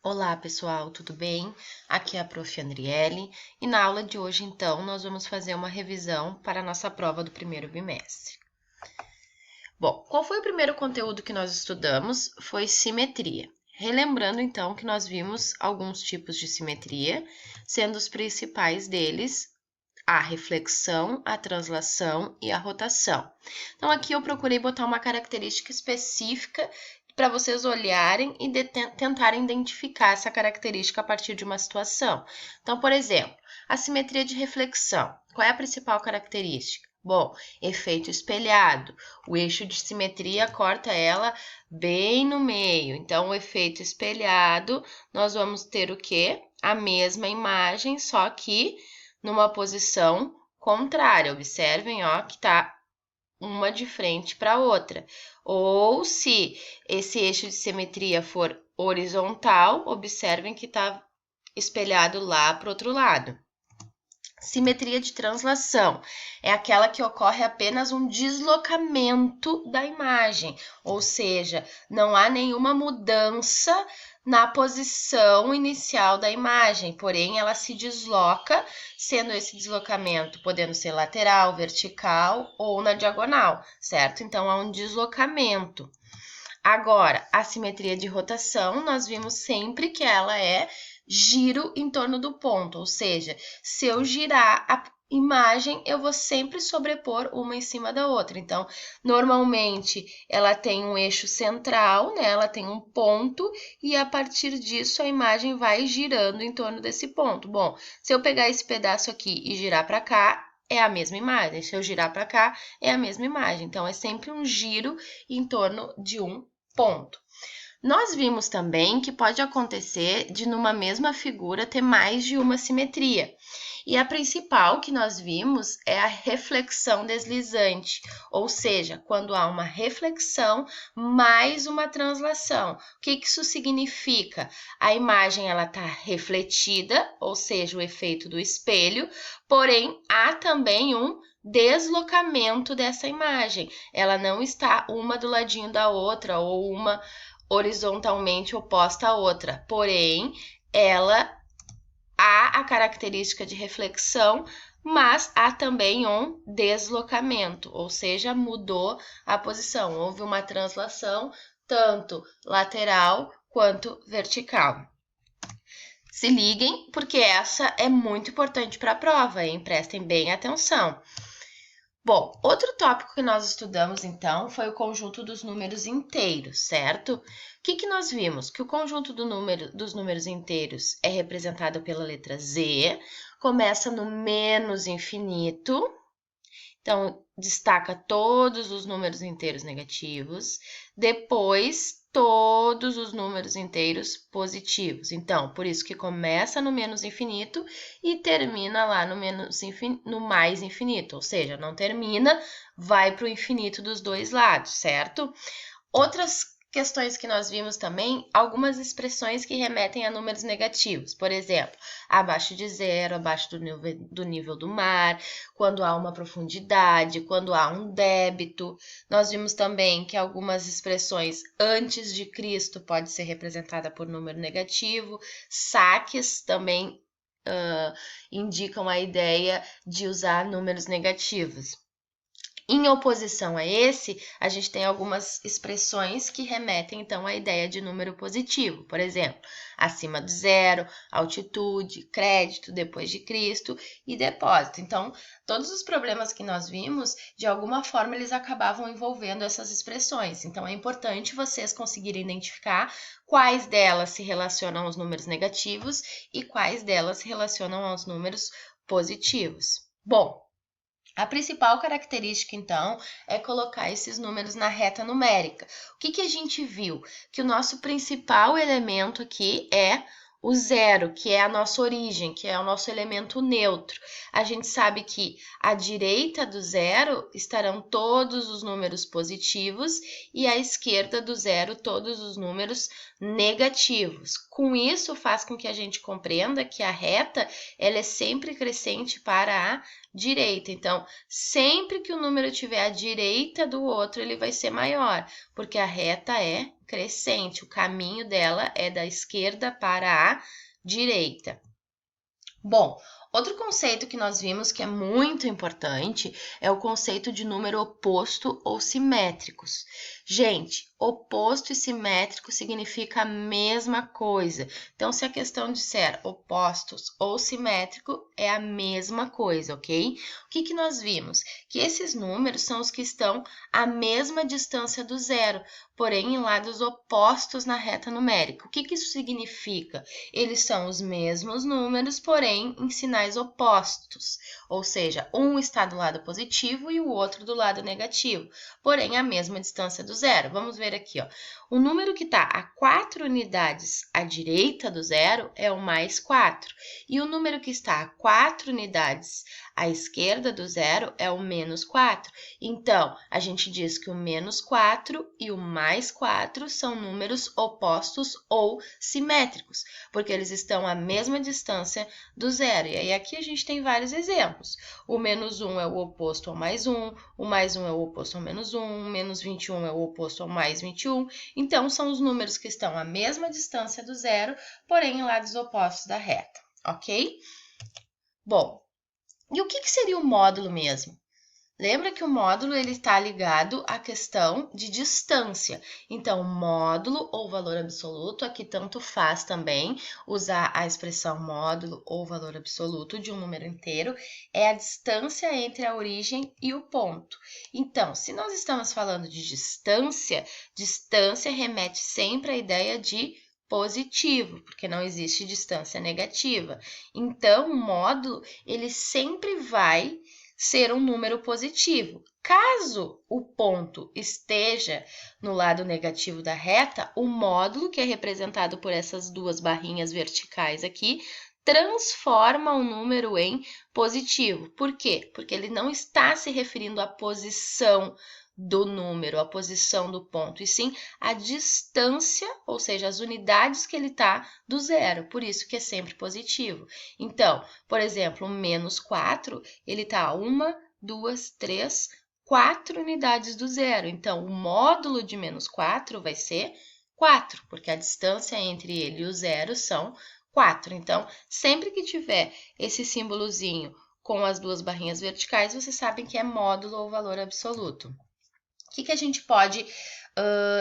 Olá, pessoal, tudo bem? Aqui é a Prof. Andriele e na aula de hoje, então, nós vamos fazer uma revisão para a nossa prova do primeiro bimestre. Bom, qual foi o primeiro conteúdo que nós estudamos? Foi simetria. Relembrando, então, que nós vimos alguns tipos de simetria, sendo os principais deles a reflexão, a translação e a rotação. Então, aqui eu procurei botar uma característica específica para vocês olharem e tentarem identificar essa característica a partir de uma situação. Então, por exemplo, a simetria de reflexão. Qual é a principal característica? Bom, efeito espelhado. O eixo de simetria corta ela bem no meio. Então, o efeito espelhado, nós vamos ter o quê? A mesma imagem, só que numa posição contrária. Observem, ó, que tá uma de frente para a outra. Ou se esse eixo de simetria for horizontal, observem que está espelhado lá para o outro lado. Simetria de translação é aquela que ocorre apenas um deslocamento da imagem, ou seja, não há nenhuma mudança na posição inicial da imagem, porém ela se desloca, sendo esse deslocamento podendo ser lateral, vertical ou na diagonal, certo? Então há um deslocamento. Agora, a simetria de rotação, nós vimos sempre que ela é giro em torno do ponto, ou seja, se eu girar a imagem, eu vou sempre sobrepor uma em cima da outra. Então, normalmente, ela tem um eixo central, né? Ela tem um ponto e a partir disso a imagem vai girando em torno desse ponto. Bom, se eu pegar esse pedaço aqui e girar para cá, é a mesma imagem. Se eu girar para cá, é a mesma imagem. Então, é sempre um giro em torno de um ponto. Nós vimos também que pode acontecer de numa mesma figura ter mais de uma simetria. E a principal que nós vimos é a reflexão deslizante, ou seja, quando há uma reflexão mais uma translação. O que isso significa? A imagem ela está refletida, ou seja, o efeito do espelho, porém há também um deslocamento dessa imagem. Ela não está uma do ladinho da outra ou uma horizontalmente oposta à outra, porém, ela há a característica de reflexão, mas há também um deslocamento, ou seja, mudou a posição, houve uma translação tanto lateral quanto vertical. Se liguem, porque essa é muito importante para a prova, hein? Prestem bem atenção. Bom, outro tópico que nós estudamos, então, foi o conjunto dos números inteiros, certo? O que nós vimos? Que o conjunto dos números inteiros é representado pela letra Z, começa no menos infinito, então destaca todos os números inteiros negativos, depois todos os números inteiros positivos. Então, por isso que começa no menos infinito e termina lá no mais infinito, ou seja, não termina, vai para o infinito dos dois lados, certo? Outras questões que nós vimos também, algumas expressões que remetem a números negativos, por exemplo, abaixo de zero, abaixo do nível do mar, quando há uma profundidade, quando há um débito. Nós vimos também que algumas expressões antes de Cristo pode ser representada por número negativo, saques também indicam a ideia de usar números negativos. Em oposição a esse, a gente tem algumas expressões que remetem, então, à ideia de número positivo. Por exemplo, acima do zero, altitude, crédito, depois de Cristo e depósito. Então, todos os problemas que nós vimos, de alguma forma, eles acabavam envolvendo essas expressões. Então, é importante vocês conseguirem identificar quais delas se relacionam aos números negativos e quais delas se relacionam aos números positivos. Bom, a principal característica, então, é colocar esses números na reta numérica. O que a gente viu? Que o nosso principal elemento aqui é o zero, que é a nossa origem, que é o nosso elemento neutro. A gente sabe que à direita do zero estarão todos os números positivos e à esquerda do zero todos os números negativos. Com isso, faz com que a gente compreenda que a reta ela é sempre crescente para a direita. Então, sempre que o número estiver à direita do outro, ele vai ser maior, porque a reta é crescente. O caminho dela é da esquerda para a direita. Bom, outro conceito que nós vimos que é muito importante é o conceito de número oposto ou simétricos. Gente, oposto e simétrico significa a mesma coisa. Então, se a questão disser opostos ou simétrico, é a mesma coisa, ok? O que nós vimos? Que esses números são os que estão à mesma distância do zero, porém em lados opostos na reta numérica. O que isso significa? Eles são os mesmos números, porém em sinais opostos, ou seja, um está do lado positivo e o outro do lado negativo, porém a mesma distância do zero. Vamos ver aqui, ó. O número que está a 4 unidades à direita do zero é o mais 4, e o número que está a 4 unidades à esquerda do zero é o menos 4. Então, a gente diz que o menos 4 e o mais 4 são números opostos ou simétricos, porque eles estão à mesma distância do zero. E aí aqui a gente tem vários exemplos. O menos 1 é o oposto ao mais 1, o mais 1 é o oposto ao menos 1, o menos 21 é o oposto ao mais 21. Então, são os números que estão à mesma distância do zero, porém em lados opostos da reta, ok? Bom, e o que seria o módulo mesmo? Lembra que o módulo ele está ligado à questão de distância. Então, módulo ou valor absoluto, aqui tanto faz também usar a expressão módulo ou valor absoluto de um número inteiro, é a distância entre a origem e o ponto. Então, se nós estamos falando de distância, distância remete sempre à ideia de positivo, porque não existe distância negativa. Então, o módulo ele sempre vai ser um número positivo. Caso o ponto esteja no lado negativo da reta, o módulo, que é representado por essas duas barrinhas verticais aqui, transforma o número em positivo. Por quê? Porque ele não está se referindo à posição do número, a posição do ponto, e sim a distância, ou seja, as unidades que ele está do zero, por isso que é sempre positivo. Então, por exemplo, o menos 4, ele está a 1, 2, 3, 4 unidades do zero. Então, o módulo de menos 4 vai ser 4, porque a distância entre ele e o zero são 4. Então, sempre que tiver esse símbolozinho com as duas barrinhas verticais, vocês sabem que é módulo ou valor absoluto. O que a gente pode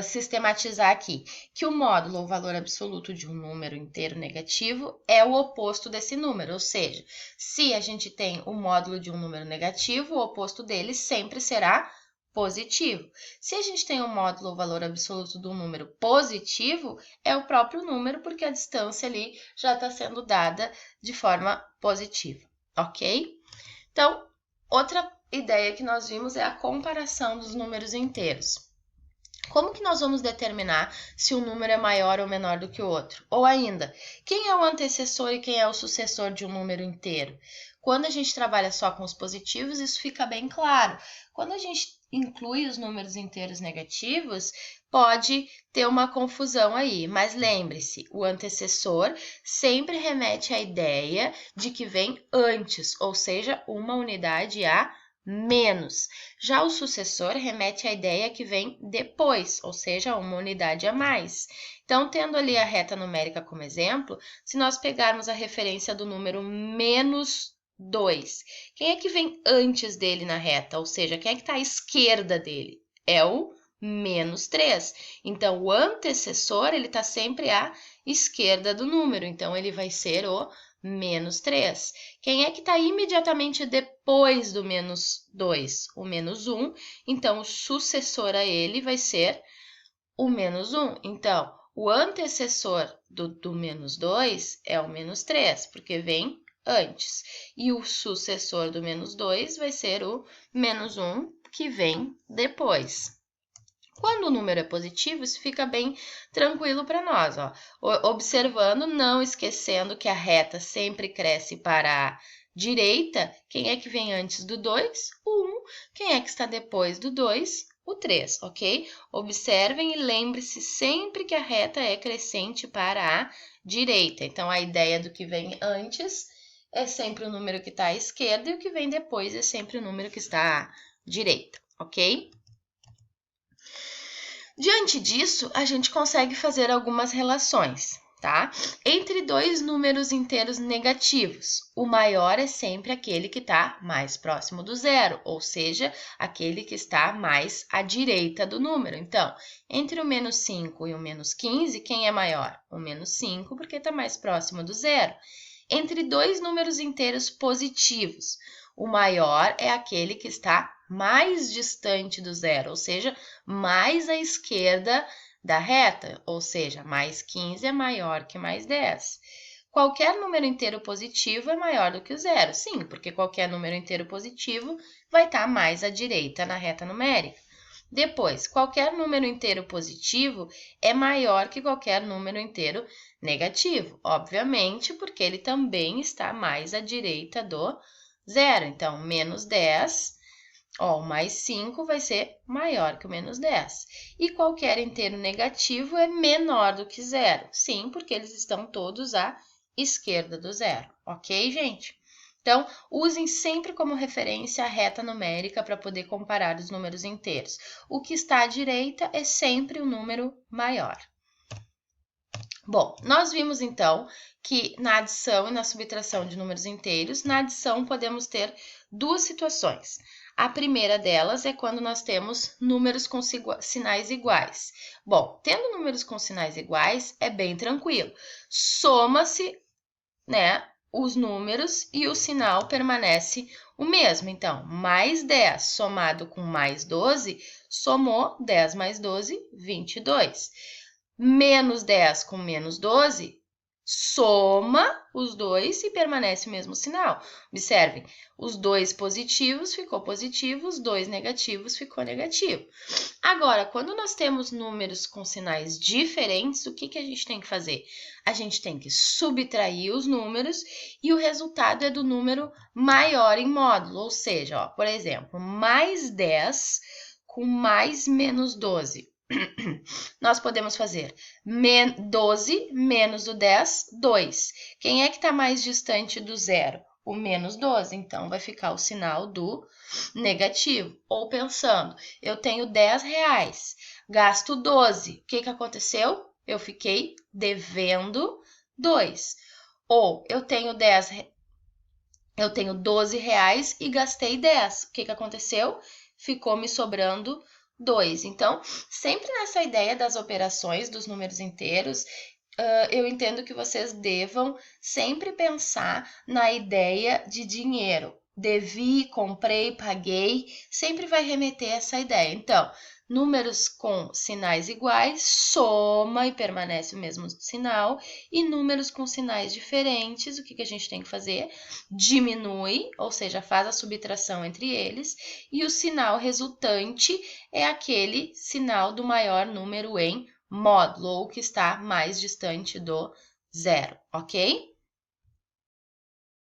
sistematizar aqui? Que o módulo ou valor absoluto de um número inteiro negativo é o oposto desse número, ou seja, se a gente tem o módulo de um número negativo, o oposto dele sempre será positivo. Se a gente tem o módulo ou valor absoluto de um número positivo, é o próprio número, porque a distância ali já está sendo dada de forma positiva, ok? Então, outra ideia que nós vimos é a comparação dos números inteiros. Como que nós vamos determinar se um número é maior ou menor do que o outro? Ou ainda, quem é o antecessor e quem é o sucessor de um número inteiro? Quando a gente trabalha só com os positivos, isso fica bem claro. Quando a gente inclui os números inteiros negativos, pode ter uma confusão aí, mas lembre-se, o antecessor sempre remete à ideia de que vem antes, ou seja, uma unidade a menos. Já o sucessor remete à ideia que vem depois, ou seja, uma unidade a mais. Então, tendo ali a reta numérica como exemplo, se nós pegarmos a referência do número menos 2, quem é que vem antes dele na reta? Ou seja, quem é que está à esquerda dele? É o menos 3. Então, o antecessor ele está sempre à esquerda do número, então ele vai ser o menos 3. Quem é que está imediatamente depois do menos 2? O menos 1. Então, o sucessor a ele vai ser o menos 1. Então, o antecessor do menos 2 é o menos 3, porque vem antes. E o sucessor do menos 2 vai ser o menos 1, que vem depois. Quando o número é positivo, isso fica bem tranquilo para nós, ó. Observando, não esquecendo que a reta sempre cresce para a direita. Quem é que vem antes do 2? O 1. Quem é que está depois do 2? O 3, ok? Observem e lembre-se sempre que a reta é crescente para a direita. Então, a ideia do que vem antes é sempre o número que está à esquerda e o que vem depois é sempre o número que está à direita, ok? Diante disso, a gente consegue fazer algumas relações, tá? Entre dois números inteiros negativos, o maior é sempre aquele que está mais próximo do zero, ou seja, aquele que está mais à direita do número. Então, entre o menos 5 e o menos 15, quem é maior? O menos 5, porque está mais próximo do zero. Entre dois números inteiros positivos, o maior é aquele que está mais distante do zero, ou seja, mais à esquerda da reta, ou seja, mais 15 é maior que mais 10. Qualquer número inteiro positivo é maior do que o zero, sim, porque qualquer número inteiro positivo vai estar mais à direita na reta numérica. Depois, qualquer número inteiro positivo é maior que qualquer número inteiro negativo, obviamente, porque ele também está mais à direita do zero. Então, menos 10, o mais 5 vai ser maior que o menos 10. E qualquer inteiro negativo é menor do que zero. Sim, porque eles estão todos à esquerda do zero. Ok, gente? Então, usem sempre como referência a reta numérica para poder comparar os números inteiros. O que está à direita é sempre o número maior. Bom, nós vimos então que na adição e na subtração de números inteiros, na adição podemos ter duas situações. A primeira delas é quando nós temos números com sinais iguais. Bom, tendo números com sinais iguais é bem tranquilo. Soma-se, né, os números e o sinal permanece o mesmo. Então, mais 10 somado com mais 12, somou 10 mais 12, 22. Menos 10 com menos 12, soma os dois e permanece o mesmo sinal. Observem, os dois positivos ficou positivo, os dois negativos ficou negativo. Agora, quando nós temos números com sinais diferentes, o que a gente tem que fazer? A gente tem que subtrair os números e o resultado é do número maior em módulo, ou seja, ó, por exemplo, mais 10 com mais menos 12. Nós podemos fazer 12 menos o 10, 2. Quem é que está mais distante do zero? O menos 12, então vai ficar o sinal do negativo. Ou pensando, eu tenho 10 reais, gasto 12. O que aconteceu? Eu fiquei devendo 2. Ou eu tenho 12 reais e gastei 10. O que aconteceu? Ficou me sobrando 2. Então, sempre nessa ideia das operações dos números inteiros, eu entendo que vocês devam sempre pensar na ideia de dinheiro. Devi, comprei, paguei, sempre vai remeter a essa ideia. Então, números com sinais iguais, soma e permanece o mesmo sinal. E números com sinais diferentes, o que a gente tem que fazer? Diminui, ou seja, faz a subtração entre eles. E o sinal resultante é aquele sinal do maior número em módulo, ou que está mais distante do zero, ok?